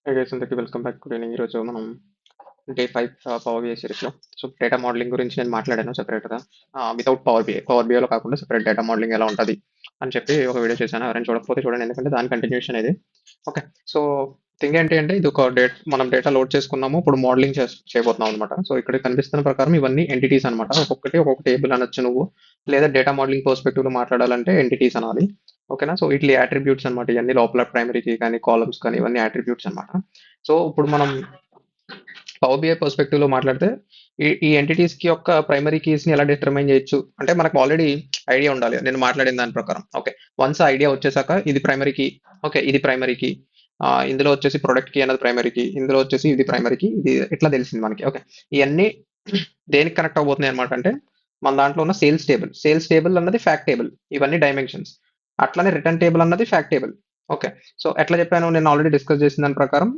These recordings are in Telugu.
Hey guys, అందరికీ వెల్కమ్ బ్యాక్. Good evening. ఈరోజు మనం డే 5 పవర్ బిఐ సిరీస్లో డేటా మోడలింగ్ గురించి నేను మాట్లాడాను సెపరేట్గా. వితౌట్ పవర్ బిఐలో కాకుండా సెపరేట్ డేటా మోడలింగ్ ఎలా ఉంటుంది అని చెప్పి ఒక వీడియో చేశాను. ఎవరైనా చూడకపోతే చూడండి, ఎందుకంటే దాని కంటిన్యూషన్ ఇది. ఓకే. సో థింగ్ ఏంటి అంటే, ఇది ఒక మనం డేటా లోడ్ చేసుకున్నాము, ఇప్పుడు మోడలింగ్ చేయబోతున్నాం అనమాట. సో ఇక్కడ కనిపిస్తున్న ప్రకారం ఇవన్నీ ఎంటిటీస్ అనమాట. ఒక్కొక్క టేబుల్ అనొచ్చు నువ్వు, లేదా డేటా మోడలింగ్ పర్స్పెక్టివ్లో మాట్లాడాలంటే ఎంటిటీస్ అనాలి. ఓకేనా. సో ఇట్లా యాట్రిబ్యూట్స్ అనమాట. ఇవన్నీ లోపల ప్రైమరీకి కానీ కాలమ్స్ కానీ ఇవన్నీ యాట్రిబ్యూట్స్ అనమాట. సో ఇప్పుడు మనం పవర్ బిఐ పర్స్పెక్టివ్ లో మాట్లాడితే ఈ ఎంటిటీస్ కి యొక్క ప్రైమరీ కీస్ ని ఎలా డిటర్మైన్ చేయొచ్చు అంటే, మనకు ఆల్రెడీ ఐడియా ఉండాలి నేను మాట్లాడిన దాని ప్రకారం. ఓకే. వన్స్ ఐడియా వచ్చేసాక ఇది ప్రైమరీ కీ, ఓకే ఇది ప్రైమరీ కీ, ఇందులో వచ్చేసి ప్రొడక్ట్ కీ అన్నది ప్రైమరీ కీ, ఇందులో వచ్చేసి ఇది ప్రైమరీ కీ, ఇది ఇట్లా తెలిసింది మనకి. ఓకే. ఇవన్నీ దేనికి కనెక్ట్ అవబోతున్నాయి అనమాట అంటే, మన దాంట్లో ఉన్న సేల్స్ టేబుల్ అన్నది ఫ్యాక్ట్ టేబుల్, ఇవన్నీ డైమెన్షన్స్. అట్లానే రిటర్న్ టేబుల్ అన్నది ఫ్యాక్ట్ టేబుల్. ఓకే. సో ఎట్లా చెప్పాను, నేను ఆల్రెడీ డిస్కస్ చేసిన దాని ప్రకారం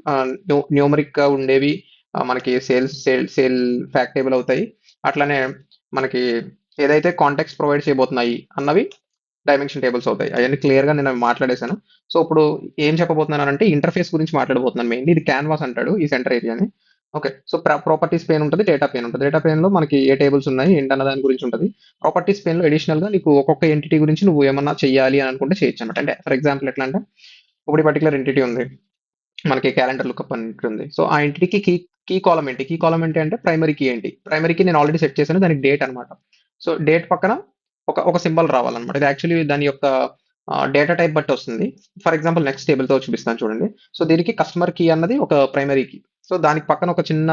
న్యూమరిక్ గా ఉండేవి మనకి సేల్ ఫ్యాక్ట్ టేబుల్ అవుతాయి. అట్లానే మనకి ఏదైతే కాంటాక్ట్స్ ప్రొవైడ్ చేయబోతున్నాయి అన్నవి డైమెన్షన్ టేబుల్స్ అవుతాయి. అవన్నీ క్లియర్ గా నేను మాట్లాడేశాను. సో ఇప్పుడు ఏం చెప్పబోతున్నాను అంటే, ఇంటర్ఫేస్ గురించి మాట్లాడబోతున్నాను మెయిన్లీ. ఇది క్యాన్వాస్ అంటాడు ఈ సెంటర్ ఏరియాని. ఓకే. సో ప్రాపర్టీస్ పేన్ ఉంటుంది, డేటా పేన్ ఉంటుంది. డేటా పేన్ లో మనకి ఏ టేబుల్స్ ఉన్నాయి ఏంటన్న దాని గురించి ఉంటుంది. ప్రాపర్టీస్ పేన్ లో అడిషనల్ గా నీకు ఒక్కొక్క ఎంటిటీ గురించి నువ్వు ఏమన్నా చెయ్యాలి అని అనుకుంటే చేయొచ్చు అనమాట. అంటే ఫర్ ఎగ్జాంపుల్ ఎట్లా అంటే, ఇప్పుడు ఈ పర్టికులర్ ఎంటిటీ ఉంది, మనకి క్యాలెండర్ లుకప్ అని ఉంది. సో ఆ ఎంటిటీకి కీ కాలం ఏంటి, కీ కాలం ఏంటి అంటే ప్రైమరీ కీ ఏంటి, ప్రైమరీ కీ నేను ఆల్రెడీ సెట్ చేశాను, దానికి డేట్ అనమాట. సో డేట్ పక్కన ఒక సింబల్ రావాలన్నమాట. ఇది యాక్చువల్లీ దాని యొక్క డేటా టైప్ బట్టి వస్తుంది. ఫర్ ఎగ్జాంపుల్ నెక్స్ట్ టేబుల్ తో చూపిస్తాను చూడండి. సో దీనికి కస్టమర్ కీ అన్నది ఒక ప్రైమరీ కీ. సో దానికి పక్కన ఒక చిన్న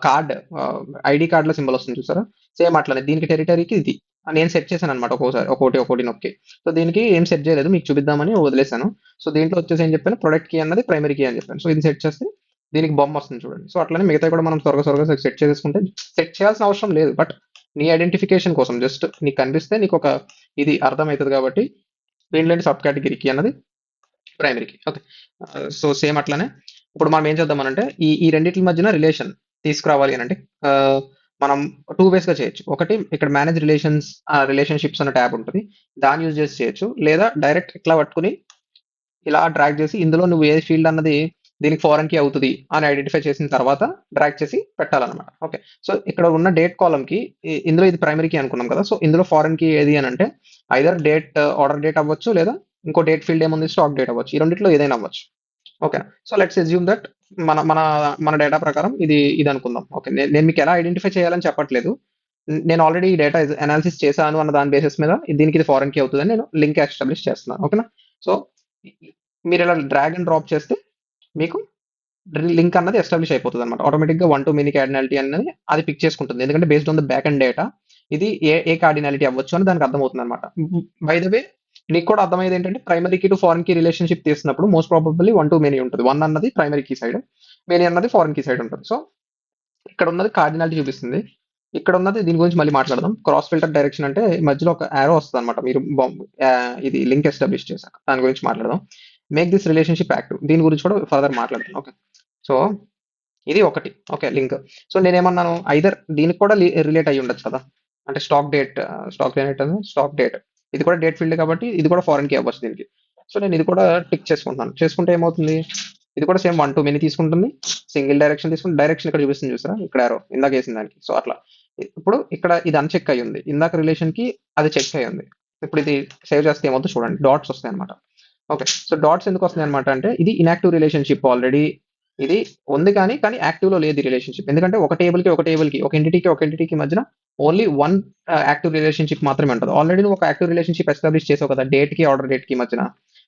కార్డ్, ఐడి కార్డ్ లో సింబల్ వస్తుంది చూసారా. సేమ్ అట్లనే దీనికి టెరిటరీకి ఇది నేను సెట్ చేశాను అనమాట. ఒక్కోసారి ఒకటి నొక్కి. సో దీనికి ఏం సెట్ చేయలేదు, మీకు చూపిద్దామని వదిలేశాను. సో దీంట్లో వచ్చేసి ఏం చెప్పాను, ప్రొడక్ట్ కీ అన్నది ప్రైమరీ కీ అని చెప్పాను. సో ఇది సెట్ చేస్తే దీనికి బొమ్మ వస్తుంది చూడండి. సో అట్లనే మిగతా కూడా మనం త్వరగా సెట్ చేసుకుంటే, సెట్ చేయాల్సిన అవసరం లేదు, బట్ నీ ఐడెంటిఫికేషన్ కోసం జస్ట్ నీకు కనిపిస్తే నీకు ఒక ఇది అర్థమవుతుంది కాబట్టి దీంట్లోని సబ్ కేటగిరీకి అన్నది ప్రైమరీకి. ఓకే. సో సేమ్ అట్లనే ఇప్పుడు మనం ఏం చేద్దామనంటే, ఈ రెండింటి మధ్యన రిలేషన్ తీసుకురావాలి అని అంటే, మనం టూ వేస్ గా చేయొచ్చు. ఒకటి ఇక్కడ మేనేజ్ రిలేషన్షిప్స్ అన్న ట్యాబ్ ఉంటుంది, దాన్ని యూజ్ చేసి చేయొచ్చు. లేదా డైరెక్ట్ ఇట్లా పట్టుకుని ఇలా డ్రాగ్ చేసి ఇందులో నువ్వు ఏ ఫీల్డ్ అన్నది దీనికి ఫారెన్ కి అవుతుంది అని ఐడెంటిఫై చేసిన తర్వాత డ్రాగ్ చేసి పెట్టాలన్నమాట. ఓకే. సో ఇక్కడ ఉన్న డేట్ కాలం కి ఇందులో ఇది ప్రైమరీ కి అనుకున్నాం కదా. సో ఇందులో ఫారెన్ కి ఏది అని అంటే, ఐదర్ డేట్ ఆర్డర్ డేట్ అవ్వచ్చు, లేదా ఇంకో డేట్ ఫీల్డ్ ఏముంది స్టాక్ డేట్ అవ్వచ్చు. ఈ రెండిట్లో ఏదైనా అవ్వచ్చు. Okay. So let's assume that మన మన మన డేటా ప్రకారం ఇది అనుకుందాం. ఓకే. నేను మీకు ఎలా ఐడెంటిఫై చేయాలని చెప్పట్లేదు. నేను ఆల్రెడీ డేటా అనాలిసిస్ చేశాను అన్న దాని బేసిస్ మీద దీనికి ఇది ఫారెన్ కి అవుతుందని నేను లింక్ ఎస్టాబ్లిష్ చేస్తున్నాను. ఓకేనా. సో మీరు ఇలా డ్రాగ్ అండ్ డ్రాప్ చేస్తే మీకు లింక్ అన్నది ఎస్టాబ్లిష్ అయిపోతుంది అనమాట. ఆటోమేటిక్ గా 1 to many కార్డినాలిటీ అనేది అది పిక్ చేసుకుంటుంది. ఎందుకంటే based on the back and data ఇది ఏ కార్డినాలిటీ అవ్వచ్చు అని దానికి అర్థమవుతుంది అనమాట. బై ద వే నీకు కూడా అర్థమయ్యేది ఏంటంటే, primary key to foreign key relationship తీసినప్పుడు మోస్ట్ ప్రాబబ్లీ 1 to many ఉంటుంది. 1 అన్నది ప్రైమరీ కీ సైడ్, మెనీ అన్నది ఫారెన్ కీ సైడ్ ఉంటుంది. సో ఇక్కడ ఉన్నది కార్డినాలిటీ చూపిస్తుంది, ఇక్కడ ఉన్నది దీని గురించి మళ్ళీ మాట్లాడదాం. క్రాస్ ఫిల్టర్ డైరెక్షన్ అంటే మధ్యలో ఒక యారో వస్తుంది అనమాట. మీరు ఇది లింక్ ఎస్టాబ్లిష్ చేశాక దాని గురించి మాట్లాడదాం. మేక్ దిస్ రిలేషన్షిప్ యాక్టివ్, దీని గురించి కూడా ఫర్దర్ మాట్లాడదాం. ఓకే. సో ఇది ఒకటి. Okay link. సో నేనేమన్నాను, ఐదర్ దీనికి కూడా రిలేట్ అయ్యి ఉండొచ్చు కదా. అంటే స్టాక్ డేట్ ఇది కూడా డేట్ ఫీల్డ్ కాబట్టి ఇది కూడా ఫారెన్ కి అవ్వచ్చు దీనికి. సో నేను ఇది కూడా టిక్ చేసుకుంటున్నాను. చేసుకుంటే ఏమవుతుంది, ఇది కూడా సేమ్ 1 to many తీసుకుంటుంది, సింగిల్ డైరెక్షన్ తీసుకుంటే డైరెక్షన్ ఇక్కడ చూపిస్తుంది చూసారా, ఇక్కడ యారో ఇందాక వేసిన దానికి. సో అట్లా ఇప్పుడు ఇక్కడ ఇది అన్చెక్ అయ్యి ఉంది, ఇందాక రిలేషన్ కి అది చెక్ అయ్యి ఉంది. ఇప్పుడు ఇది సేవ్ చేస్తే ఏమవుతుందో చూడండి, డాట్స్ వస్తాయి అనమాట. ఓకే. సో డాట్స్ ఎందుకు వస్తాయి అనమాట అంటే, ఇది ఇన్యాక్టివ్ రిలేషన్షిప్. ఆల్రెడీ ఇది ఉంది కానీ యాక్టివ్ లో లేదు ఈ రిలేషన్షిప్. ఎందుకంటే ఒక టేబుల్ కి ఒక ఎంటిటీకి మధ్యన ఓన్లీ వన్ యాక్టివ్ రిలేషన్షిప్ మాత్రమే ఉంటుంది. ఆల్రెడీ నువ్వు ఒక యాక్టివ్ రిలేషన్షిప్ ఎస్టాబ్లిష్ చేసావు కదా డేట్ కి ఆర్డర్ డేట్ కి మధ్యన.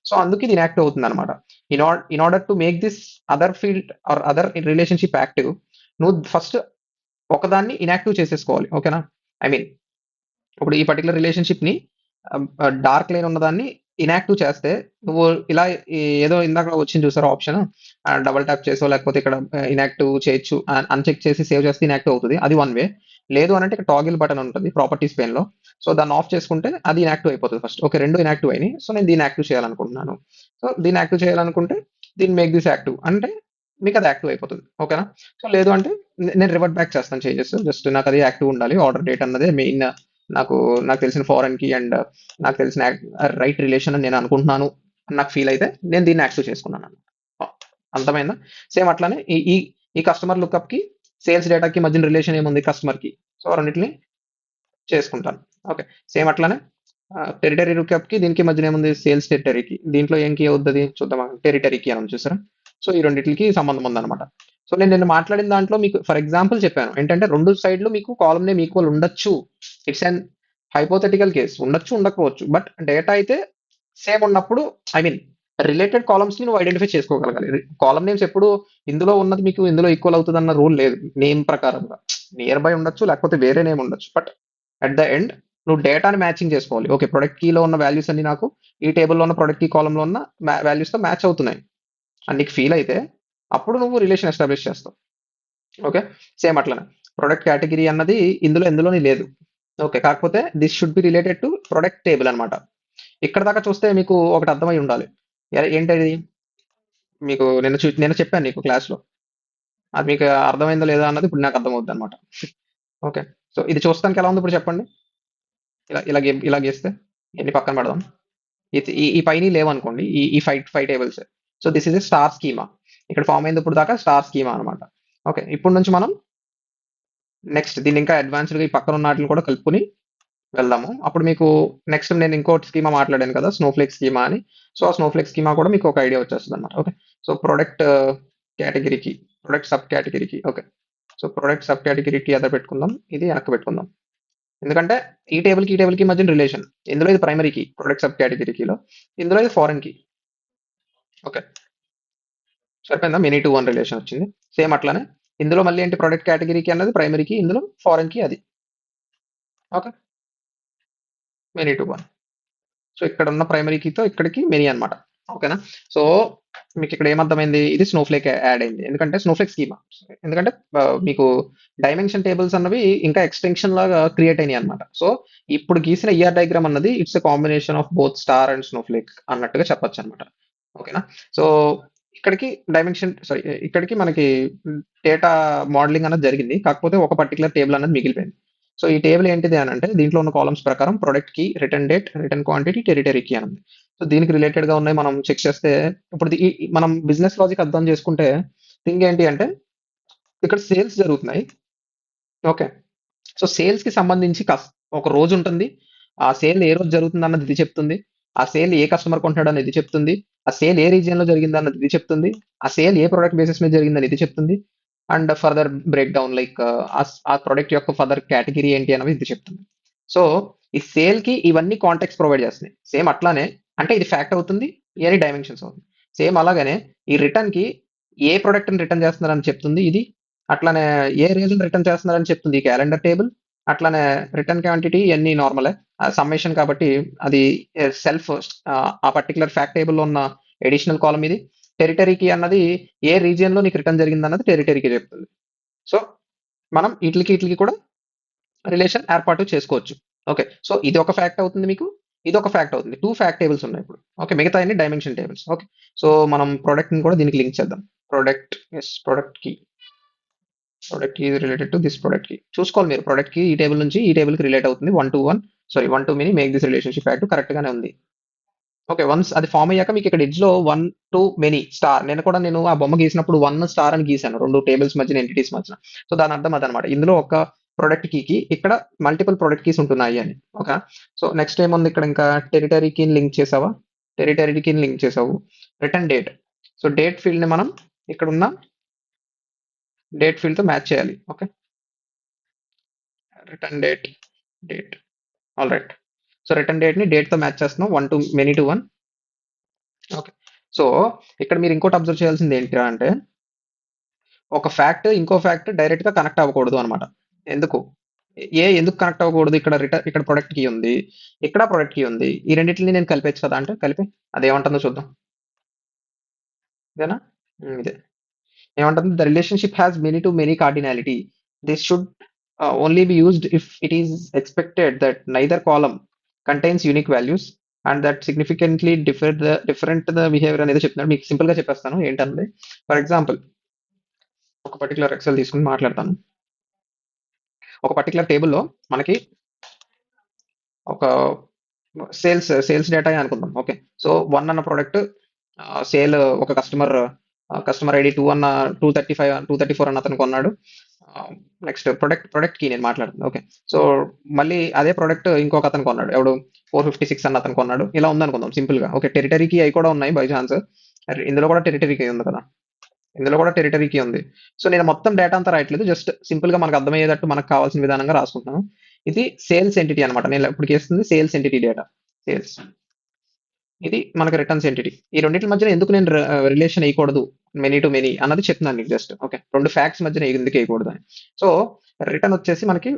సో అందుకే ఇది ఇన్యాక్టివ్ అవుతుంది అనమాట. In order to make this other field or other relationship active, నువ్వు ఫస్ట్ ఒకదాన్ని ఇన్యాక్టివ్ చేసేసుకోవాలి. ఓకేనా. ఐ మీన్ ఇప్పుడు ఈ పర్టికులర్ రిలేషన్షిప్ ని డార్క్ లైన్ ఉన్నదాన్ని ఇన్యాక్టివ్ చేస్తే, నువ్వు ఇలా ఏదో ఇందాక వచ్చింది చూసారా ఆప్షన్, డబుల్ ట్యాప్ చేసో లేకపోతే ఇక్కడ ఇన్యాక్టివ్ చేయొచ్చు, అన్చెక్ చేసి సేవ్ చేస్తే ఇన్యాక్టివ్ అవుతుంది, అది వన్ వే. లేదు అని అంటే ఇక్కడ టాగిల్ బటన్ ఉంటుంది ప్రాపర్టీస్ పేన్ లో. సో దాన్ని ఆఫ్ చేసుకుంటే అది ఇన్యాక్టివ్ అయిపోతుంది ఫస్ట్. ఓకే రెండు ఇన్యాక్టివ్ అయినాయి. సో నేను దీన్ని యాక్టివ్ చేయాలనుకుంటున్నాను. సో దీన్ని యాక్టివ్ చేయాలనుకుంటే దీన్ని మేక్ దిస్ యాక్టివ్ అంటే మీకు అది యాక్టివ్ అయిపోతుంది. ఓకేనా. సో లేదు అంటే నేను రివర్ట్ బ్యాక్ చేస్తాను చేంజెస్. జస్ట్ నాకు అది యాక్టివ్ ఉండాలి, ఆర్డర్ డేట్ అన్నదే మెయిన్ నాకు తెలిసిన ఫారెన్ కి అండ్ నాకు తెలిసిన రైట్ రిలేషన్ అని నేను అనుకుంటున్నాను, నాకు ఫీల్ అయితే నేను దీన్ని యాక్టివ్ చేసుకున్నాను. అర్థమైందా? సేమ్ అట్లానే ఈ ఈ ఈ కస్టమర్ లుకప్ కి సేల్స్ డేటాకి మధ్యన రిలేషన్ ఏముంది కస్టమర్ కి. సో రెండింటిని చేసుకుంటాను. ఓకే. సేమ్ అట్లానే టెరిటరీ లుకప్ కి దీనికి మధ్యన ఏముంది సేల్స్ టెరిటరీకి. దీంట్లో ఏం కీ అవుతుంది చూద్దామా, టెరిటరీకి అని ఉంది చూసారా. సో ఈ రెండింటికి సంబంధం ఉందన్నమాట. సో నేను నిన్న మాట్లాడిన దాంట్లో మీకు ఫర్ ఎగ్జాంపుల్ చెప్పాను ఏంటంటే రెండు సైడ్లు మీకు కాలమ్ నేమ్ ఈక్వల్ ఉండొచ్చు. ఇట్స్ అన్ హైపోథెటికల్ కేస్, ఉండొచ్చు ఉండకపోవచ్చు, బట్ డేటా అయితే సేమ్ ఉన్నప్పుడు ఐ మీన్ రిలేటెడ్ కాలమ్స్ ని నువ్వు ఐడెంటిఫై చేసుకోగలగాలి. కాలమ్ నేమ్స్ ఎప్పుడు ఇందులో ఉన్నది మీకు ఇందులో ఈక్వల్ అవుతుంది అన్న రూల్ లేదు నేమ్ ప్రకారంగా. నియర్ బై ఉండొచ్చు, లేకపోతే వేరే నేమ్ ఉండొచ్చు, బట్ అట్ ద ఎండ్ నువ్వు డేటాని మ్యాచింగ్ చేసుకోవాలి. ఓకే, ప్రొడక్ట్ కీలో ఉన్న వాల్యూస్ అన్ని నాకు ఈ టేబుల్లో ఉన్న ప్రొడక్ట్ కీ కాలంలో ఉన్న వాల్యూస్ తో మ్యాచ్ అవుతున్నాయి అని నీకు ఫీల్ అయితే అప్పుడు నువ్వు రిలేషన్ ఎస్టాబ్లిష్ చేస్తావు. ఓకే. సేమ్ అట్లనే ప్రొడక్ట్ కేటగిరీ అన్నది ఇందులో ఎందులోని లేదు. ఓకే, కాకపోతే this should be related to product table అన్నమాట. ఇక్కడ దాకా చూస్తే మీకు ఒకటి అర్థమై ఉండాలి. ఏంటది? మీకు నేను చెప్పాను నీకు క్లాస్ లో. అది మీకు అర్థమైందో లేదా అన్నది ఇప్పుడు నాకు అర్థమవుద్ది అనమాట. ఓకే. సో ఇది చూస్తానికి ఎలా ఉంది ఇప్పుడు చెప్పండి. ఇలా గీస్తే ఎన్ని పక్కన పెడదాం. ఈ పైన లేవనుకోండి, ఈ five tables. So this is a star schema. ఇక్కడ ఫామ్ అయింది ఇప్పుడు దాకా స్టార్ స్కీమా అనమాట. ఓకే, ఇప్పుడు నుంచి మనం నెక్స్ట్ దీన్ని ఇంకా అడ్వాన్స్డ్గా ఈ పక్కన ఉన్న వాటిని కూడా కలుపుకొని వెళ్దాము. అప్పుడు మీకు నెక్స్ట్ నేను ఇంకోటి స్కీమా మాట్లాడాను కదా, స్నోఫ్లేక్ స్కీమా అని. సో ఆ స్నోఫ్లేక్ స్కీమా కూడా మీకు ఒక ఐడియా వచ్చేస్తుంది అనమాట. ఓకే. సో ప్రొడక్ట్ కేటగిరీకి, ప్రొడక్ట్ సబ్ కేటగిరీకి. ఓకే. సో ప్రొడక్ట్ సబ్ కేటగిరీకి ఎదురు పెట్టుకుందాం, ఇది వెనక్కి పెట్టుకుందాం. ఎందుకంటే ఈ టేబుల్ కి మధ్య రిలేషన్. ఇందులో ఇది ప్రైమరీ కీ ప్రొడక్ట్ సబ్ కేటగిరీలో, ఇందులో ఇది ఫారెన్ కీ. ఓకే, సరిపోయిందా? మెనీ టు వన్ రిలేషన్ వచ్చింది. సేమ్ అట్లానే ఇందులో మళ్ళీ ఏంటి, ప్రొడక్ట్ కేటగిరీకి అన్నది ప్రైమరీకి, ఇందులో ఫారెన్ కి అది. Okay, many to one. So ఇక్కడ ఉన్న ప్రైమరీ కీతో ఇక్కడికి మెనీ అన్నమాట. ఓకేనా? సో మీకు ఇక్కడ ఏమర్థమైంది, ఇది స్నోఫ్లేక్ యాడ్ అయింది ఎందుకంటే స్నోఫ్లేక్ స్కీమా. ఎందుకంటే మీకు డైమెన్షన్ టేబుల్స్ అన్నవి ఇంకా ఎక్స్టెన్షన్ లాగా క్రియేట్ అయినాయి అనమాట. సో ఇప్పుడు గీసిన ఈఆర్ డయాగ్రామ్ అన్నది it's a combination of both star and Snowflake అన్నట్టుగా చెప్పొచ్చు అనమాట. ఓకేనా? సో ఇక్కడికి ఇక్కడికి మనకి డేటా మోడలింగ్ అన్నది జరిగింది, కాకపోతే ఒక పర్టికులర్ టేబుల్ అన్నది మిగిలిపోయింది. సో ఈ టేబుల్ ఏంటిది అని అంటే దీంట్లో ఉన్న కాలమ్స్ ప్రకారం ప్రొడక్ట్ కి, return date, return quantity, territory కి అని ఉంది. సో దీనికి రిలేటెడ్ గా ఉన్నాయి మనం చెక్ చేస్తే. ఇప్పుడు మనం బిజినెస్ లాజిక్ అర్థం చేసుకుంటే థింగ్ ఏంటి అంటే ఇక్కడ సేల్స్ జరుగుతున్నాయి. ఓకే. సో సేల్స్ కి సంబంధించి ఒక రోజు ఉంటుంది. ఆ సేల్ ఏ రోజు జరుగుతుంది అన్నది ఇది చెప్తుంది. ఆ సేల్ ఏ కస్టమర్ కొంటున్నాడు అన్నది ఇది చెప్తుంది. ఆ సేల్ ఏ రీజియన్ లో జరిగింది అన్నది ఇది చెప్తుంది. ఆ సేల్ ఏ ప్రొడక్ట్ బేసిస్ మీద జరిగిందని ఇది చెప్తుంది. And further break down like ఆ ప్రొడక్ట్ యొక్క ఫర్దర్ కేటగిరీ ఏంటి అనేది ఇది చెప్తుంది. సో ఈ సేల్ కి ఇవన్నీ కాంటాక్ట్స్ ప్రొవైడ్ చేస్తున్నాయి. సేమ్ అట్లానే అంటే ఇది ఫ్యాక్ట్ అవుతుంది, ఇవన్నీ డైమెన్షన్స్ అవుతుంది. సేమ్ అలాగనే ఈ రిటర్న్ కి ఏ ప్రొడక్ట్ ని రిటర్న్ చేస్తున్నారని చెప్తుంది ఇది. అట్లానే ఏ రీజన్ రిటర్న్ చేస్తున్నారని చెప్తుంది ఈ క్యాలెండర్ టేబుల్. అట్లానే రిటర్న్ క్వాంటిటీ ఇవన్నీ నార్మలే, సమ్మేషన్ కాబట్టి అది సెల్ఫ్ ఆ పర్టికులర్ ఫ్యాక్ట్ టేబుల్ లో ఉన్న ఎడిషనల్ కాలం ఇది. టెరిటరీకి అన్నది ఏ రీజియన్ లో నీకు రిటర్న్ జరిగింది అన్నది టెరిటరీకి చెప్తుంది. సో మనం వీటికి కూడా రిలేషన్ ఏర్పాటు చేసుకోవచ్చు. ఓకే. సో ఇది ఒక ఫ్యాక్ట్ అవుతుంది మీకు, ఇది ఒక ఫ్యాక్ట్ అవుతుంది. టూ ఫ్యాక్ట్ టేబుల్స్ ఉన్నాయి ఇప్పుడు. ఓకే, మిగతా అన్ని డైమెన్షన్ టేబుల్స్. ఓకే. సో మనం ప్రోడక్ట్ ని కూడా దీనికి లింక్ చేద్దాం. ప్రొడక్ట్ కి రిలేటెడ్ టు దిస్ ప్రొడక్ట్ కి చూసుకోవాలి మీరు. ప్రొడక్ట్ కి ఈ టేబుల్ నుంచి ఈ టేబుల్ కి రిలేట్ అవుతుంది. 1 to many make this relationship active, correct గానే ఉంది. ఓకే, వన్స్ అది ఫామ్ అయ్యాక మీకు ఇక్కడ ఎడ్జ్ లో 1 to మెనీ స్టార్, నేను ఆ బొమ్మ గీసినప్పుడు 1 స్టార్ అని గీసాను రెండు టేబుల్స్ మధ్యన, ఎంటిటీస్ మధ్యన. సో దాని అర్థం అదనమాట, ఇందులో ఒక ప్రొడక్ట్ కీకి ఇక్కడ మల్టిపుల్ ప్రొడక్ట్ కీస్ ఉంటున్నాయి అని. ఓకే. సో నెక్స్ట్ ఏముంది ఇక్కడ, ఇంకా టెరిటరీకి లింక్ చేసావా, టెరిటరీకి లింక్ చేసావు. Return date, so date field ని మనం ఇక్కడ ఉన్న డేట్ ఫీల్డ్ తో మ్యాచ్ చేయాలి. Okay, return date all right. So return date ని డేట్ తో మ్యాచ్ చేస్తున్నాం, many to one. Okay. So ఇక్కడ మీరు ఇంకోటి అబ్జర్వ్ చేయాల్సింది ఏంటి అంటే ఒక ఫ్యాక్ట్ ఇంకో ఫ్యాక్ట్ డైరెక్ట్ గా కనెక్ట్ అవ్వకూడదు అనమాట. ఎందుకు ఎందుకు కనెక్ట్ అవ్వకూడదు, ఇక్కడ ప్రొడక్ట్ కి ఉంది, ఇక్కడ ప్రొడక్ట్ కి ఉంది, ఈ రెండింటిని నేను కలిపేచ్చు కదా అంటే కలిపి అదేమంటుందో చూద్దాం. ఇదేనా? ఇదే ఏమంటుంది, the relationship has many to many cardinality. This should only be used if it is expected that neither column contains unique values and that significantly different the behaviour అనేది చెప్తున్నాడు. మీకు సింపుల్ గా చెప్పేస్తాను ఏంటన్నది. ఫర్ ఎగ్జాంపుల్ ఒక పర్టికులర్ ఎక్సెల్ తీసుకుని మాట్లాడతాను. ఒక పర్టికులర్ టేబుల్లో మనకి ఒక సేల్స్ డేటా అనుకుందాం. ఓకే. సో 1 అన్న ప్రోడక్ట్ సేల్ ఒక కస్టమర్ కస్టమర్ ఐడి 2 అన్న 235 234 అన్న అతను కొన్నాడు. నెక్స్ట్ ప్రొడక్ట్ కి నేను మాట్లాడుతుంది. ఓకే. సో మళ్ళీ అదే ప్రొడక్ట్ ఇంకొక అతను కొన్నాడు. ఎవడు 456 అన్న అతను కొన్నాడు. ఇలా ఉందనుకుందాం సింపుల్ గా. ఓకే, టెరిటరీకి అవి కూడా ఉన్నాయి బై ఛాన్స్. ఇందులో కూడా టెరిటరీకి ఉంది కదా. ఇందులో కూడా టెరిటరీకి ఉంది. సో నేను మొత్తం డేటా అంతా రాయట్లేదు. జస్ట్ సింపుల్ గా మనకు అర్థమయ్యేటట్టు మనకు కావాల్సిన విధానంగా రాసుకుంటున్నాను. ఇది సేల్స్ ఎంటిటీ అనమాట. నేను ఇప్పుడు చేస్తుంది సేల్స్ ఎంటిటీ డేటా. సేల్స్, ఇది మనకి రిటర్న్స్ ఎంటిటీ. ఈ రెండింటి మధ్యన ఎందుకు నేను రిలేషన్ వేయకూడదు, మెనీ టు మెనీ అన్నది చెప్తున్నాను నీకు జస్ట్. ఓకే, రెండు ఫ్యాక్ట్స్ మధ్యన ఎందుకు వేయకూడదు అని. సో రిటర్న్ వచ్చేసి మనకి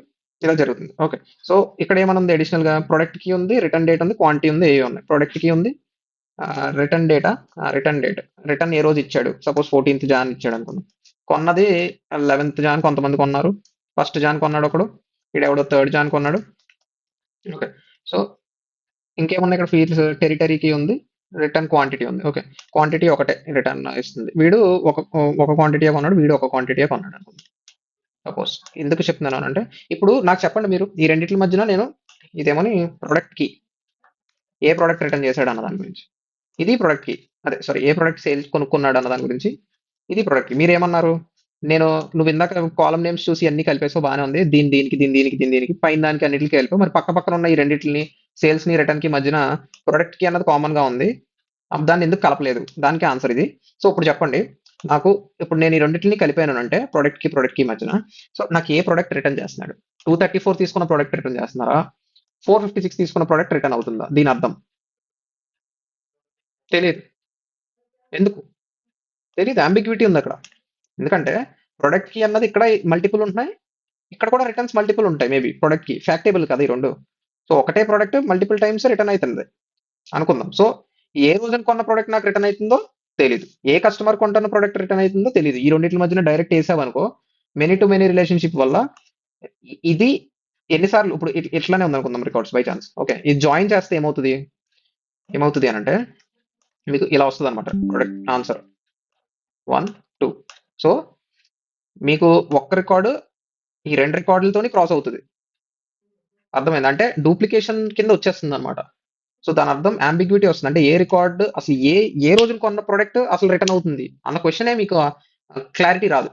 ఇలా జరుగుతుంది. ఓకే. సో ఇక్కడ ఏమనుంది, అడిషనల్ గా ప్రొడక్ట్ కి ఉంది, రిటర్న్ డేట్ ఉంది, క్వాంటిటీ ఉంది, ఏ ఉన్నాయి. ప్రొడక్ట్ కి ఉంది, return data, return date, return ఏ రోజు ఇచ్చాడు, సపోజ్ 14th జాన్ ఇచ్చాడు అనుకుందాం. కొన్నది 11th జాన్ కొంతమంది కొన్నారు, 1st జాన్ కొన్నాడు ఒకడు, ఈడెవడో 3rd జాన్ కొన్నాడు. ఓకే. సో ఇంకేమున్నాయి ఇక్కడ ఫీల్డ్స్, టెరిటరీకి ఉంది, రిటర్న్ క్వాంటిటీ ఉంది. ఓకే, క్వాంటిటీ ఒకటే రిటర్న్ ఇస్తుంది. వీడు ఒక ఒక క్వాంటిటీ కొన్నాడు, వీడు ఒక క్వాంటిటీ కొన్నాడు అనుకుందాం. సపోజ్ ఎందుకు చెప్తున్నాను అంటే, ఇప్పుడు నాకు చెప్పండి మీరు ఈ రెండింటి మధ్యన నేను ఇదేమని ప్రొడక్ట్ కి ఏ ప్రొడక్ట్ రిటర్న్ చేశాడు అన్న దాని గురించి, ఇది ప్రొడక్ట్ కి, అదే సారీ ఏ ప్రొడక్ట్ సేల్స్ కొనుక్కున్నాడు అన్న దాని గురించి, ఇది ప్రొడక్ట్ కి. మీరేమన్నారు, నేను నువ్వు ఇందాక కాలం నేమ్స్ చూసి అన్ని కలిపేసో బాగానే ఉంది, దీనికి పైన దానికి అన్నిటికి కలిపి, మరి పక్క పక్కన ఉన్న ఈ రెండింటిని సేల్స్ ని రిటర్న్ కి మధ్యన ప్రొడక్ట్ కి అన్నది కామన్ గా ఉంది, దాన్ని ఎందుకు కలపలేదు, దానికి ఆన్సర్ ఇది. సో ఇప్పుడు చెప్పండి నాకు, ఇప్పుడు నేను ఈ రెండింటిని కలిపాను అంటే ప్రొడక్ట్ కి మధ్యన, సో నాకు ఏ ప్రొడక్ట్ రిటర్న్ చేస్తున్నాడు, 234 తీసుకున్న ప్రొడక్ట్ రిటర్న్ చేస్తున్నారా, 456 తీసుకున్న ప్రొడక్ట్ రిటర్న్ అవుతుందా, దీని అర్థం తెలియదు. ఎందుకు తెలియదు, అంబిగ్విటీ ఉంది అక్కడ. ఎందుకంటే ప్రొడక్ట్ కి అన్నది ఇక్కడ మల్టిపుల్ ఉంటున్నాయి, ఇక్కడ కూడా రిటర్న్స్ మల్టిపుల్ ఉంటాయి. మేబీ ప్రొడక్ట్ కి ఫ్యాక్టబుల్ కదా ఈ రెండు. సో ఒకటే ప్రొడక్ట్ మల్టిపుల్ టైమ్స్ రిటర్న్ అవుతుంది అనుకుందాం. సో ఏ రోజున కొన్న ప్రొడక్ట్ నాకు రిటర్న్ అవుతుందో తెలియదు, ఏ కస్టమర్ కొంటున్న ప్రొడక్ట్ రిటర్న్ అవుతుందో తెలియదు. ఈ రెండింటి మధ్యన డైరెక్ట్ వేసావనుకో, మెనీ టు మెనీ రిలేషన్షిప్ వల్ల ఇది ఎన్నిసార్లు ఇప్పుడు ఇట్లానే ఉంది అనుకుందాం రికార్డ్స్ బై ఛాన్స్. ఓకే, ఇది జాయిన్ చేస్తే ఏమవుతుంది అని అంటే మీకు ఇలా వస్తుంది అనమాట ప్రొడక్ట్ ఆన్సర్ 1 2. సో మీకు ఒక్క రికార్డు ఈ రెండు రికార్డులతోని క్రాస్ అవుతుంది. అర్థమైంది అంటే డూప్లికేషన్ కింద వచ్చేస్తుంది అనమాట. సో దాని అర్థం అంబిగ్విటీ వస్తుంది. అంటే ఏ రికార్డ్ అసలు ఏ రోజున కొన్న ప్రోడక్ట్ అసలు రిటర్న్ అవుతుంది అన్న క్వశ్చనే మీకు క్లారిటీ రాదు.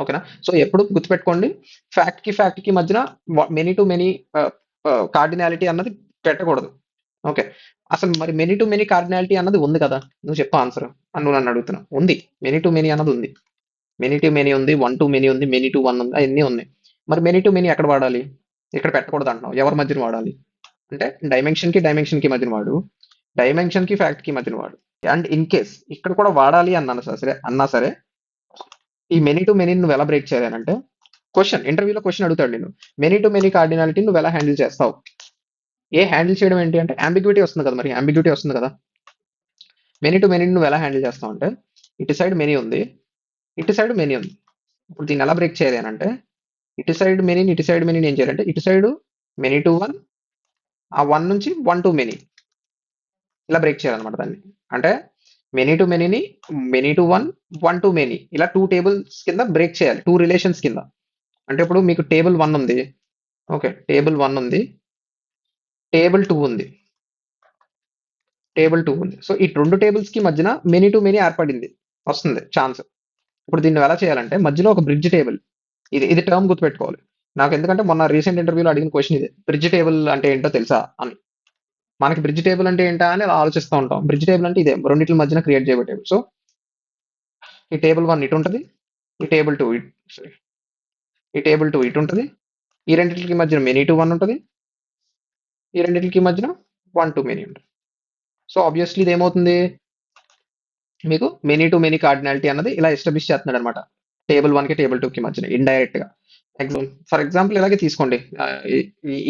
ఓకేనా. సో ఎప్పుడు గుర్తుపెట్టుకోండి, ఫ్యాక్ట్ కి మధ్యన మెనీ టు మెనీ కార్డినాలిటీ అన్నది పెట్టకూడదు. ఓకే. అసలు మరి మెనీ టు మెనీ కార్డినాలిటీ అన్నది ఉంది కదా, నువ్వు చెప్పు ఆన్సర్ అని నువ్వు నన్ను అడుగుతున్నావు. ఉంది, మెనీ టు మెనీ అన్నది ఉంది, మెనీ టు మెనీ ఉంది, 1 to మెనీ ఉంది, మెనీ టు 1 ఉంది, అవన్నీ ఉన్నాయి. మరి మెనీ టు మెనీ ఎక్కడ వాడాలి, ఇక్కడ పెట్టకూడదు అంటున్నావు. ఎవరి మధ్యన వాడాలి అంటే డైమెన్షన్ కి మధ్యన వాడు, డైమెన్షన్ కి ఫ్యాక్ట్ కి మధ్యన వాడు. అండ్ ఇన్ కేస్ ఇక్కడ కూడా వాడాలి అన్నా సరే ఈ మెనీ టు మెనీ నువ్వు ఎలా బ్రేక్ చేయాలి అంటే, ఇంటర్వ్యూలో క్వశ్చన్ అడుగుతాడు నేను, మెనీ టు మెనీ కార్డినాలిటీ నువ్వు ఎలా హ్యాండిల్ చేస్తావు. హ్యాండిల్ చేయడం ఏంటి అంటే అంబిగ్విటీ వస్తుంది కదా, మరి అంబిగ్విటీ వస్తుంది కదా. మెనీ టు మెనీ నువ్వు ఎలా హ్యాండిల్ చేస్తావు అంటే, ఇటు సైడ్ మెనీ ఉంది, ఇటు సైడ్ మెనీ ఉంది. ఇప్పుడు దీన్ని ఎలా బ్రేక్ చేయాలి అని అంటే, ఇటు సైడ్ మెనీని ఏం చేయాలంటే, ఇటు సైడ్ మెనీ టు 1, ఆ 1 నుంచి 1 to మెనీ ఇలా బ్రేక్ చేయాలన్నమాట దాన్ని. అంటే మెనీ టు మెనీని మెనీ టు 1, 1 to మెనీ ఇలా 2 టేబుల్స్ కింద బ్రేక్ చేయాలి, 2 రిలేషన్స్ కింద. అంటే ఇప్పుడు మీకు టేబుల్ 1 ఉంది, ఓకే, టేబుల్ 1 ఉంది, టేబుల్ 2 ఉంది, సో ఈ 2 టేబుల్స్ కి మధ్యన మెనీ టు మెనీ ఏర్పడింది, వస్తుంది ఛాన్స్. ఇప్పుడు దీన్ని ఎలా చేయాలంటే, మధ్యలో ఒక బ్రిడ్జ్ టేబుల్, ఇది టర్మ్ గుర్తుపెట్టుకోవాలి. నాకు ఎందుకంటే మొన్న రీసెంట్ ఇంటర్వ్యూలో అడిగిన క్వశ్చన్ ఇదే, బ్రిడ్జ్ టేబుల్ అంటే ఏంటో తెలుసా అని. మనకి బ్రిడ్జ్ టేబుల్ అంటే ఏంటా అని అలా ఆలోచిస్తూ ఉంటాం. బ్రిడ్జ్ టేబుల్ అంటే ఇదే, రెండింటి మధ్యన క్రియేట్ చేయబడే టేబుల్. సో ఈ టేబుల్ 1 ఇటు ఉంటుంది, ఈ టేబుల్ 2 ఇటు ఉంటుంది, ఈ రెండింటికి మధ్యన మెనీ టు 1 ఉంటుంది, ఈ రెండింటికి మధ్యన 1 to మెనీ ఉంటుంది. సో ఆబ్వియస్లీ ఇది ఏమవుతుంది, మీకు మెనీ టు మెనీ కార్డినాలిటీ అన్నది ఇలా ఎస్టాబ్లిష్ చేస్తున్నాడు అనమాట, టేబుల్ 1 కి టేబుల్ 2 కి మధ్యన ఇండైరెక్ట్ గా. ఫర్ ఎగ్జాంపుల్ ఇలాగే తీసుకోండి,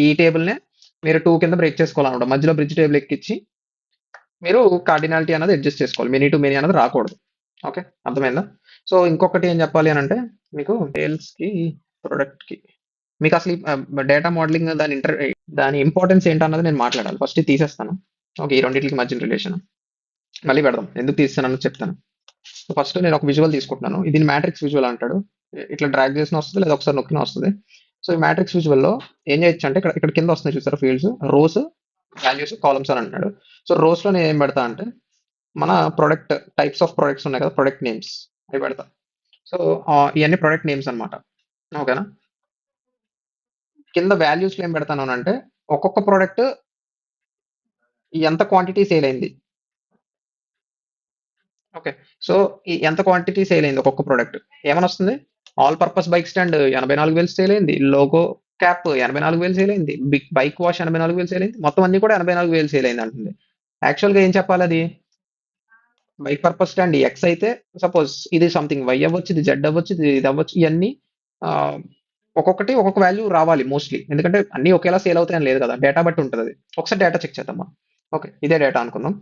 ఈ టేబుల్ నే మీరు 2 కింద బ్రేక్ చేసుకోవాలన్నమాట, మధ్యలో బ్రిడ్జ్ టేబుల్ ఎక్కించి మీరు కార్డినాలిటీ అనేది అడ్జస్ట్ చేసుకోవాలి, మెనీ టు మెనీ అనేది రాకూడదు. ఓకే, అర్థమైందా. సో ఇంకొకటి ఏం చెప్పాలి అని అంటే, మీకు సేల్స్ కి ప్రొడక్ట్ కి మీకు అసలు డేటా మోడలింగ్ దాని ఇంపార్టెన్స్ ఏంటన్నది నేను మాట్లాడాలి. ఫస్ట్ ఇది తీసేస్తాను. ఓకే, ఈ రెండింటికి మధ్యన రిలేషన్ మళ్ళీ పెడదాం, ఎందుకు తీస్తానని చెప్తాను. ఫస్ట్ నేను ఒక విజువల్ తీసుకుంటున్నాను, ఇది మ్యాట్రిక్స్ విజువల్ అంటాడు. ఇట్లా డ్రాగ్ చేసిన వస్తుంది, లేదా ఒకసారి నొక్కిన వస్తుంది. సో ఈ మ్యాట్రిక్స్ విజువల్ లో ఏం చేయొచ్చు అంటే, ఇక్కడ కింద వస్తున్నాయి చూసారా ఫీల్డ్స్, రోస్, వాల్యూస్, కాలమ్స్ అని అంటున్నాడు. సో రోస్ లో నేను ఏం పెడతా అంటే, మన ప్రొడక్ట్ టైప్స్ ఆఫ్ ప్రొడక్ట్స్ ఉన్నాయి కదా, ప్రొడక్ట్ నేమ్స్ అవి పెడతా. సో ఇవన్నీ ప్రొడక్ట్ నేమ్స్ అన్నమాట. ఓకేనా? కింద వాల్యూస్ ఏం పెడతాను అంటే ఒక్కొక్క ప్రోడక్ట్ ఎంత క్వాంటిటీ సేల్ అయింది. ఓకే. సో ఎంత క్వాంటిటీ సేల్ అయింది ఒక్కొక్క ప్రోడక్ట్ ఏమని వస్తుంది? All purpose bike stand 84,000 sale అయింది, లోగో క్యాప్ 84,000 సేల్ అయింది, బిగ్ బైక్ వాష్ 84,000 సేల్ అయింది, మొత్తం అన్ని కూడా 84,000 సేల్ అయింది అంటుంది. యాక్చువల్గా ఏం చెప్పాలి అది? బైక్ పర్పస్ స్టాండ్ ఎక్స్ అయితే సపోజ్ ఇది సంథింగ్ వై అవ్వచ్చు, ఇది జెడ్ అవ్వచ్చు, ఇది అవ్వచ్చు, ఇవన్నీ ఆ, ఒక్కొక్కటి ఒక్కొక్క వాల్యూ రావాలి మోస్ట్లీ, ఎందుకంటే అన్ని ఒకేలా సేల్ అవుతాయని లేదు కదా, డేటా బట్టి ఉంటుంది అది. ఒకసారి డేటా చెక్ చేద్దాం మనం. ఓకే, ఇదే డేటా అనుకుందాం.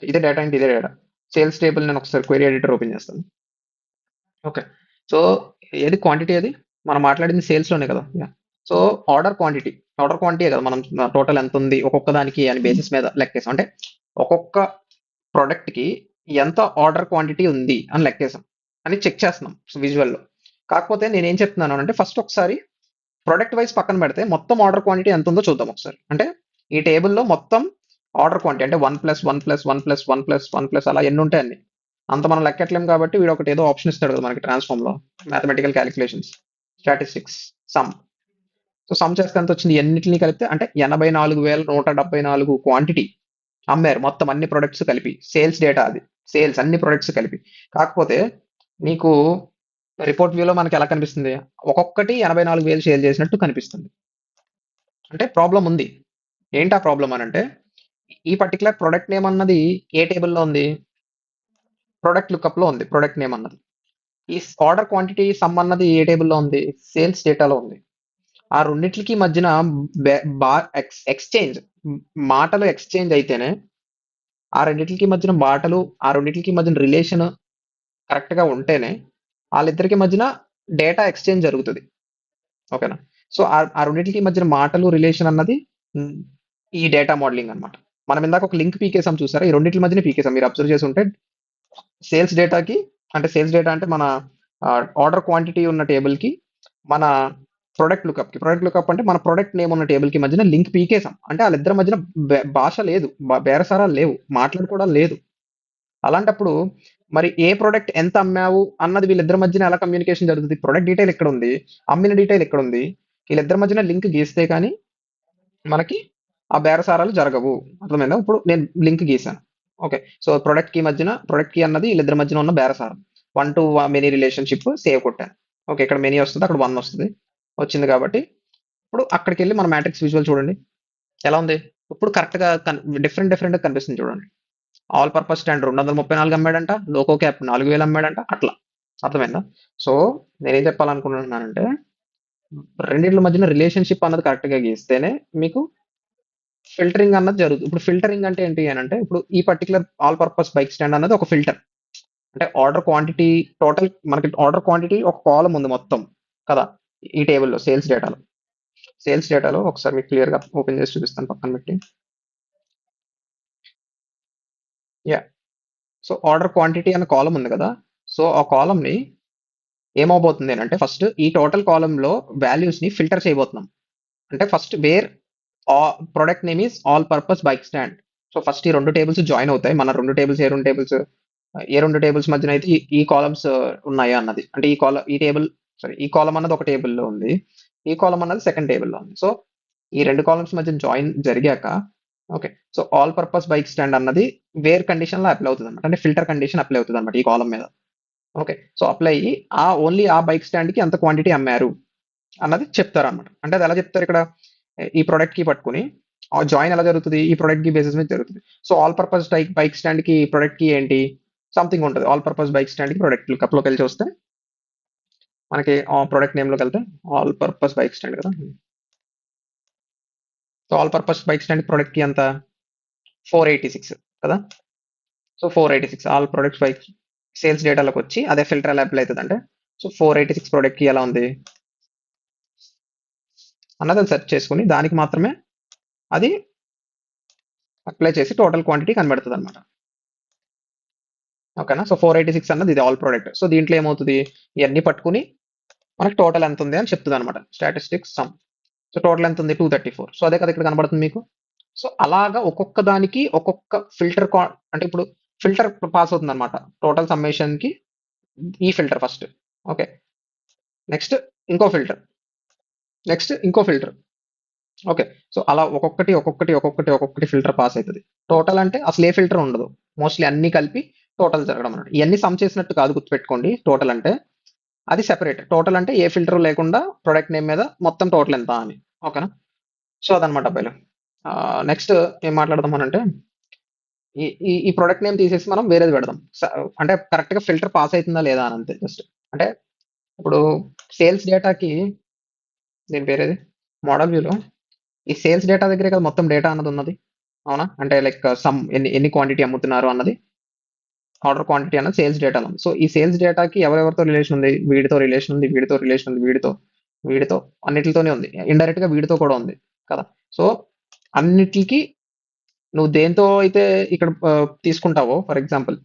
ఇదే డేటా అంటే ఇదే డేటా. సేల్స్ టేబుల్ నేను ఒకసారి క్వెరీ ఎడిటర్ ఓపెన్ చేస్తాను. ఓకే. సో ఏది క్వాంటిటీ, అది మనం మాట్లాడింది సేల్స్ లోనే కదా. సో ఆర్డర్ క్వాంటిటీ కదా మనం టోటల్ ఎంత ఉంది ఒక్కొక్క దానికి అని బేసిస్ మీద లెక్కేసాం. అంటే ఒక్కొక్క ప్రోడక్ట్ కి ఎంత ఆర్డర్ క్వాంటిటీ ఉంది అని లెక్కేసాం అని చెక్ చేస్తున్నాం విజువల్లో. కాకపోతే నేను ఏం చెప్తున్నాను అంటే ఫస్ట్ ఒకసారి ప్రొడక్ట్ వైజ్ పక్కన పెడితే మొత్తం ఆర్డర్ క్వాంటిటీ ఎంత ఉందో చూద్దాం ఒకసారి. అంటే ఈ టేబుల్లో మొత్తం ఆర్డర్ క్వాంటిటీ అంటే 1+1+1+1+1+ అలా ఎన్ని ఉంటాయి అన్ని అంత మనం లెక్కట్లేం కాబట్టి వీడు ఒకటి ఏదో ఆప్షన్ ఇస్తాడు కదా మనకి ట్రాన్స్ఫార్మ్ లో, mathematical calculations, statistics, some. So some చేస్తే ఎంత వచ్చింది? ఎన్నిటిని కలిపితే అంటే 84,174 క్వాంటిటీ అమ్మారు మొత్తం అన్ని ప్రొడక్ట్స్ కలిపి. సేల్స్ డేటా అది, సేల్స్ అన్ని ప్రొడక్ట్స్ కలిపి. కాకపోతే నీకు రిపోర్ట్ వ్యూలో మనకి ఎలా కనిపిస్తుంది? ఒక్కొక్కటి 84,000 సేల్ చేసినట్టు కనిపిస్తుంది. అంటే ప్రాబ్లం ఉంది. ఏంటి ఆ ప్రాబ్లం అని అంటే ఈ పర్టికులర్ ప్రొడక్ట్ నేమ్ అన్నది ఏ టేబుల్లో ఉంది? ప్రొడక్ట్ లుకప్ లో ఉంది ప్రొడక్ట్ నేమ్ అన్నది. ఈ ఆర్డర్ క్వాంటిటీ సమ్ అన్నది ఏ టేబుల్లో ఉంది? సేల్స్ డేటాలో ఉంది. ఆ రెండిట్లకి మధ్యన ఎక్స్చేంజ్, మాటలు ఎక్స్చేంజ్ అయితేనే, ఆ రెండిట్లకి మధ్యన మాటలు, ఆ రెండిట్లకి మధ్యన రిలేషన్ కరెక్ట్ గా ఉంటేనే వాళ్ళిద్దరికి మధ్యన డేటా ఎక్స్చేంజ్ జరుగుతుంది. ఓకేనా? సో ఆ రెండిట్లకి మధ్యన మాటలు రిలేషన్ అన్నది మ్, ఈ డేటా మోడలింగ్ అన్నమాట. మనం ఇందాక ఒక లింక్ పీకేసాం చూసారా, ఈ రెండిట్ల మధ్యన పీకేసాం. మీరు అబ్జర్వ్ చేసి ఉంటే సేల్స్ డేటాకి, అంటే సేల్స్ డేటా అంటే మన ఆర్డర్ క్వాంటిటీ ఉన్న టేబుల్ కి, మన ప్రొడక్ట్ లుకప్ అంటే మన ప్రొడక్ట్ నేమ్ ఉన్న టేబుల్ కి మధ్యన లింక్ పీకేసాం. అంటే వాళ్ళిద్దరి మధ్యన భాష లేదు, బేరసారాలు లేవు, మాట్లాడుకోవడం లేదు. అలాంటప్పుడు మరి ఏ ప్రొడక్ట్ ఎంత అమ్మావు అన్నది వీళ్ళిద్దరి మధ్యన ఎలా కమ్యూనికేషన్ జరుగుతుంది? ప్రొడక్ట్ డీటెయిల్ ఇక్కడ ఉంది, అమ్మిన డీటెయిల్ ఇక్కడ ఉంది. వీళ్ళిద్దరి మధ్యన లింక్ గీస్తే కానీ మనకి ఆ బేరసారాలు జరగవు. అర్థమైందా? ఇప్పుడు నేను లింక్ గీసాను. ఓకే. సో ప్రొడక్ట్ కి అన్నది వీళ్ళిద్దరి మధ్యన ఉన్న బేరసారం. 1 to మెనీ రిలేషన్షిప్ సేవ్ కొట్టాను. ఓకే, ఇక్కడ మెనీ వస్తుంది, అక్కడ 1 వస్తుంది. వచ్చింది కాబట్టి ఇప్పుడు అక్కడికి వెళ్ళి మన మ్యాట్రిక్స్ విజువల్ చూడండి ఎలా ఉంది. ఇప్పుడు కరెక్ట్ గా డిఫరెంట్ కనిపిస్తుంది చూడండి. ఆల్ పర్పస్ స్టాండ్ 234 అమ్మాడంట, లోకో క్యాప్ 4,000 అమ్మాడంట, అట్లా. అర్థమైందా? సో నేనేం చెప్పాలనుకుంటున్నానంటే రెండిట్ల మధ్యన రిలేషన్షిప్ అన్నది కరెక్ట్ గా గీస్తేనే మీకు ఫిల్టరింగ్ అన్నది జరుగుతుంది. ఇప్పుడు ఫిల్టరింగ్ అంటే ఏంటి అని అంటే ఇప్పుడు ఈ particular all purpose bike stand అన్నది ఒక ఫిల్టర్. అంటే ఆర్డర్ క్వాంటిటీ, టోటల్ మనకి ఆర్డర్ క్వాంటిటీ ఒక కాలం ఉంది మొత్తం కదా ఈ టేబుల్లో. సేల్స్ డేటాలో ఒకసారి మీకు క్లియర్ గా ఓపెన్ చేసి చూపిస్తాను పక్కన పెట్టి. యా. సో ఆర్డర్ క్వాంటిటీ అనే కాలం ఉంది కదా. సో ఆ కాలం ని ఏమవబోతుంది అని అంటే ఫస్ట్ ఈ టోటల్ కాలం లో వాల్యూస్ ని ఫిల్టర్ చేయబోతున్నాం. అంటే first where product name is all purpose bike stand. So first ఈ రెండు టేబుల్స్ జాయిన్ అవుతాయి. మన రెండు టేబుల్స్ ఏ రెండు టేబుల్స్ మధ్యన అయితే ఈ కాలమ్స్ ఉన్నాయా అన్నది. అంటే ఈ టేబుల్, సారీ, ఈ కాలం అన్నది ఒక టేబుల్లో ఉంది, ఈ కాలం అన్నది సెకండ్ టేబుల్లో ఉంది. సో ఈ రెండు కాలమ్స్ మధ్య జాయిన్ జరిగాక okay, so all purpose bike stand అన్నది వేర్ కండిషన్ లో అప్లై అవుతుంది అనమాట. అంటే ఫిల్టర్ కండిషన్ అప్లై అవుతుంది అనమాట ఈ కాలం మీద. ఓకే. సో అప్లై అయ్యి ఓన్లీ ఆ బైక్ స్టాండ్ కి ఎంత క్వాంటిటీ అమ్మారు అన్నది చెప్తారు అనమాట. అంటే అది ఎలా చెప్తారు ఇక్కడ? ఈ ప్రొడక్ట్ కి పట్టుకుని జాయిన్ ఎలా జరుగుతుంది? ఈ ప్రొడక్ట్ కి బేసిస్ మీద జరుగుతుంది. So all purpose bike stand కి ప్రొడక్ట్ కి ఏంటి సంథింగ్ ఉంటుంది. ఆల్ పర్పస్ బైక్ స్టాండ్ కి ప్రొడక్ట్ లుకప్ లోకి వెళ్ళి చూస్తే మనకి ప్రొడక్ట్ నేమ్ లోకి వెళ్తే ఆల్ పర్పస్ బైక్ స్టాండ్ కదా. So all purpose bike stand product కి ఎంత? 486 కదా. So 486 all products bike sales డేటాలోకి వచ్చి అదే ఫిల్టర్ ఎలా అప్లై అవుతుంది అంటే, సో 486 ప్రొడక్ట్ కి ఎలా ఉంది అన్నది అది సెర్చ్ చేసుకుని దానికి మాత్రమే అది అప్లై చేసి టోటల్ క్వాంటిటీ కనబడుతుంది అనమాట. ఓకేనా? సో 486 అన్నది ఇది ఆల్ ప్రొడక్ట్. సో దీంట్లో ఏమవుతుంది? ఇవన్నీ పట్టుకుని మనకి టోటల్ ఎంత ఉంది అని చెప్తుంది అనమాట, స్టాటిస్టిక్స్ సమ్. సో టోటల్ ఎంత ఉంది? 234. సో అదే కదా ఇక్కడ కనబడుతుంది మీకు. సో అలాగా ఒక్కొక్క దానికి ఒక్కొక్క ఫిల్టర్, అంటే ఇప్పుడు ఫిల్టర్ పాస్ అవుతుంది అనమాట. టోటల్ సమ్మేషన్ కి ఈ ఫిల్టర్ ఫస్ట్. ఓకే. నెక్స్ట్ ఇంకో ఫిల్టర్. నెక్స్ట్ ఇంకో ఫిల్టర్. ఓకే. సో అలా ఒక్కొక్కటి ఫిల్టర్ పాస్ అవుతుంది. టోటల్ అంటే అసలు ఏ ఫిల్టర్ ఉండదు. మోస్ట్లీ అన్ని కలిపి టోటల్ జరగడం అన్నమాట. ఇవన్నీ సమ్ చేసినట్టు కాదు, గుర్తుపెట్టుకోండి. టోటల్ అంటే అది సెపరేట్. టోటల్ అంటే ఏ ఫిల్టర్ లేకుండా ప్రొడక్ట్ నేమ్ మీద మొత్తం టోటల్ ఎంత అని. ఓకేనా? సో అదనమాట అబ్బాయిలు. నెక్స్ట్ ఏం మాట్లాడదాం అని అంటే, ఈ ఈ ఈ ప్రొడక్ట్ నేమ్ తీసేసి మనం వేరేది పెడదాం. అంటే కరెక్ట్ గా ఫిల్టర్ పాస్ అవుతుందా లేదా అని అంతే. జస్ట్ అంటే ఇప్పుడు సేల్స్ డేటాకి, దీని పేరేది, మోడల్ వ్యూలో ఈ సేల్స్ డేటా దగ్గరే కదా మొత్తం డేటా అన్నది ఉన్నది. అవునా? అంటే లైక్ సమ్ ఎన్ని ఎన్ని క్వాంటిటీ అమ్ముతున్నారు అన్నది, ఆర్డర్ క్వాంటిటీ అన్నది సేల్స్ డేటాలో ఉంది. సో ఈ సేల్స్ డేటాకి ఎవరెవరితో రిలేషన్ ఉంది, వీడితో రిలేషన్ ఉంది, వీడితో రిలేషన్ ఉంది, వీడితో అన్నిటితోనే ఉంది. ఇండైరెక్ట్ గా వీడితో కూడా ఉంది కదా. సో అన్నిటికి నువ్వు దేంతో అయితే ఇక్కడ తీసుకుంటావో, ఫర్ ఎగ్జాంపుల్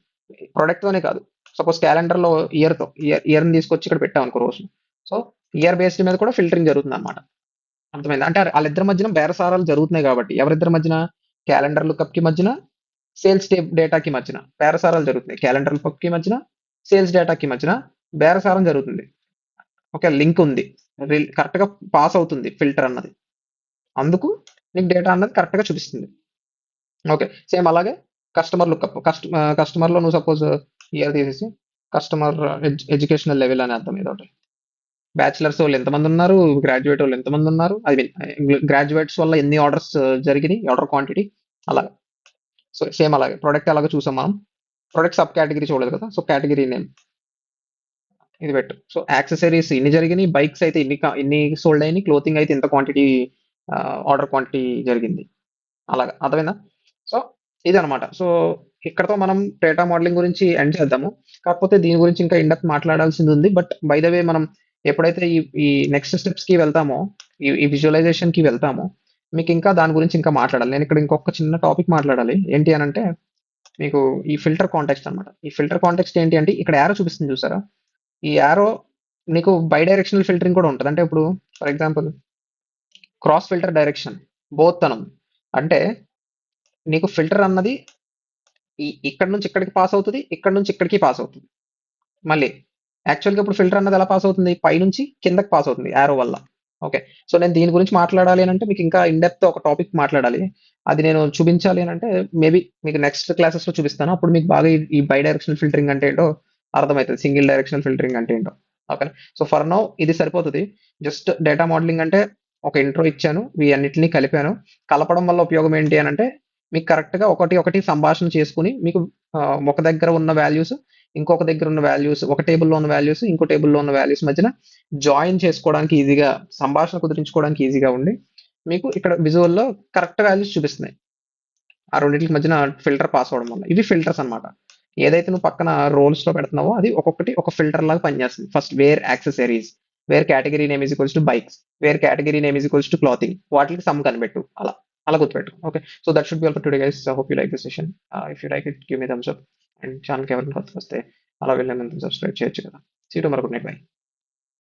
ప్రొడక్ట్ తోనే కాదు, సపోజ్ క్యాలెండర్ లో ఇయర్ ని తీసుకొచ్చి ఇక్కడ పెట్టావు అనుకో రోజు. సో ఇయర్ బేస్డ్ మీద కూడా ఫిల్టరింగ్ జరుగుతుంది అనమాట. అర్థమైంది అంటే వాళ్ళిద్దరి మధ్యన బేరసారాలు జరుగుతున్నాయి కాబట్టి, ఎవరిద్దరి మధ్యన, క్యాలెండర్ లుకప్ కి మధ్యన, సేల్స్ డేటాకి మధ్యన బేరసారాలు జరుగుతున్నాయి. క్యాలెండర్ లుకప్ కి మధ్యన, సేల్స్ డేటాకి మధ్యన బేరసారం జరుగుతుంది. ఓకే, లింక్ ఉంది, కరెక్ట్ గా పాస్ అవుతుంది ఫిల్టర్ అన్నది. అందుకు నీకు డేటా అన్నది కరెక్ట్ గా చూపిస్తుంది. ఓకే, సేమ్ అలాగే కస్టమర్ లుకప్. కస్టమర్ లో నువ్వు సపోజ్ ఇయర్ తీసేసి కస్టమర్ ఎడ్యుకేషనల్ లెవెల్ అని అర్థం. ఏదో ఒకటి, బ్యాచిలర్స్ వాళ్ళు ఎంతమంది ఉన్నారు, గ్రాడ్యుయేట్ వాళ్ళు ఎంతమంది ఉన్నారు, ఐ మీన్ గ్రాడ్యుయేట్స్ వల్ల ఎన్ని ఆర్డర్స్ జరిగినాయి, ఆర్డర్ క్వాంటిటీ, అలా. సో సేమ్ అలాగే ప్రొడక్ట్ అలాగే చూసాం మనం. ప్రొడక్ట్ సబ్ కేటగిరీ చూడలేదు కదా. సో కేటగిరీ నేమ్ ఇది పెట్టు. సో యాక్సెసరీస్ ఇన్ని జరిగినాయి, బైక్స్ అయితే ఇన్ని సోల్డ్ అయినాయి, క్లోతింగ్ అయితే ఇంత క్వాంటిటీ, ఆర్డర్ క్వాంటిటీ జరిగింది. అలాగా, అర్థమైందా? సో ఇదనమాట. సో ఇక్కడతో మనం డేటా మోడలింగ్ గురించి ఎండ్ చేద్దాము. కాకపోతే దీని గురించి ఇంకా ఇండెప్త్ మాట్లాడాల్సింది ఉంది. బట్ బై ద వే మనం ఎప్పుడైతే ఈ నెక్స్ట్ స్టెప్స్ కి వెళ్తామో, ఈ విజువలైజేషన్ కి వెళ్తామో, మీకు ఇంకా దాని గురించి ఇంకా మాట్లాడాలి. నేను ఇక్కడ ఇంకొక చిన్న టాపిక్ మాట్లాడాలి. ఏంటి అని అంటే, మీకు ఈ ఫిల్టర్ కాంటెక్స్ట్ అనమాట. ఈ ఫిల్టర్ కాంటెక్స్ట్ ఏంటి అంటే, ఇక్కడ యారో చూపిస్తుంది చూసారా? ఈ యారో నీకు బై డైరెక్షనల్ ఫిల్టరింగ్ కూడా ఉంటుంది. అంటే ఇప్పుడు for example cross filter direction both అని ఉంది. అంటే నీకు ఫిల్టర్ అన్నది ఇక్కడ నుంచి ఇక్కడికి పాస్ అవుతుంది, ఇక్కడ నుంచి ఇక్కడికి పాస్ అవుతుంది. మళ్ళీ యాక్చువల్గా ఇప్పుడు ఫిల్టర్ అన్నది ఎలా పాస్ అవుతుంది, పై నుంచి కిందకి పాస్ అవుతుంది యారో వల్ల. ఓకే. సో నేను దీని గురించి మాట్లాడాలి అని అంటే, మీకు ఇంకా ఇండెప్త్ ఒక టాపిక్ మాట్లాడాలి. అది నేను చూపించాలి అని అంటే మేబీ మీకు నెక్స్ట్ క్లాసెస్ లో చూపిస్తాను. అప్పుడు మీకు బాగా ఈ బై డైరెక్షనల్ ఫిల్టరింగ్ అంటే ఏంటో అర్థమవుతుంది, సింగిల్ డైరెక్షనల్ ఫిల్టరింగ్ అంటే ఏంటో. ఓకే. సో ఫర్ నౌ ఇది సరిపోతుంది. జస్ట్ డేటా మోడలింగ్ అంటే ఒక ఇంట్రో ఇచ్చాను, ఇవి అన్నిటిని కలిపాను. కలపడం వల్ల ఉపయోగం ఏంటి అని అంటే, మీకు కరెక్ట్ గా ఒకటి ఒకటి సంభాషణ చేసుకుని, మీకు ఒక దగ్గర ఉన్న వాల్యూస్, ఇంకొక దగ్గర ఉన్న వాల్యూస్, ఒక టేబుల్లో ఉన్న వాల్యూస్, ఇంకో టేబుల్లో ఉన్న వాల్యూస్ మధ్యన జాయిన్ చేసుకోవడానికి ఈజీగా, సంభాషణ కుదిరించుకోవడానికి ఈజీగా ఉండి, మీకు ఇక్కడ విజువల్లో కరెక్ట్ వాల్యూస్ చూపిస్తున్నాయి. ఆ రెండింటికి మధ్యన ఫిల్టర్ పాస్ అవ్వడం వల్ల ఇవి ఫిల్టర్స్ అన్నమాట. ఏదైతే నువ్వు పక్కన రోల్స్ లో పెడుతున్నావో అది ఒక్కొక్కటి ఒక ఫిల్టర్ లాగా పనిచేస్తుంది. First where accessories, where category name is equals to bikes, where category name is equals to clothing, వాటికి సమ్ కనిపెట్టు. అలా అలా గుర్తుపెట్టు. Okay. So that should be all for today guys. Hope you like this session. If you like it give me thumbs up. And ఛానల్కి ఎవరైనా కొత్త వస్తే అలా వెళ్ళినంత సబ్స్క్రైబ్ చేయొచ్చు కదా. సీ టు మరొక నైట్. బై.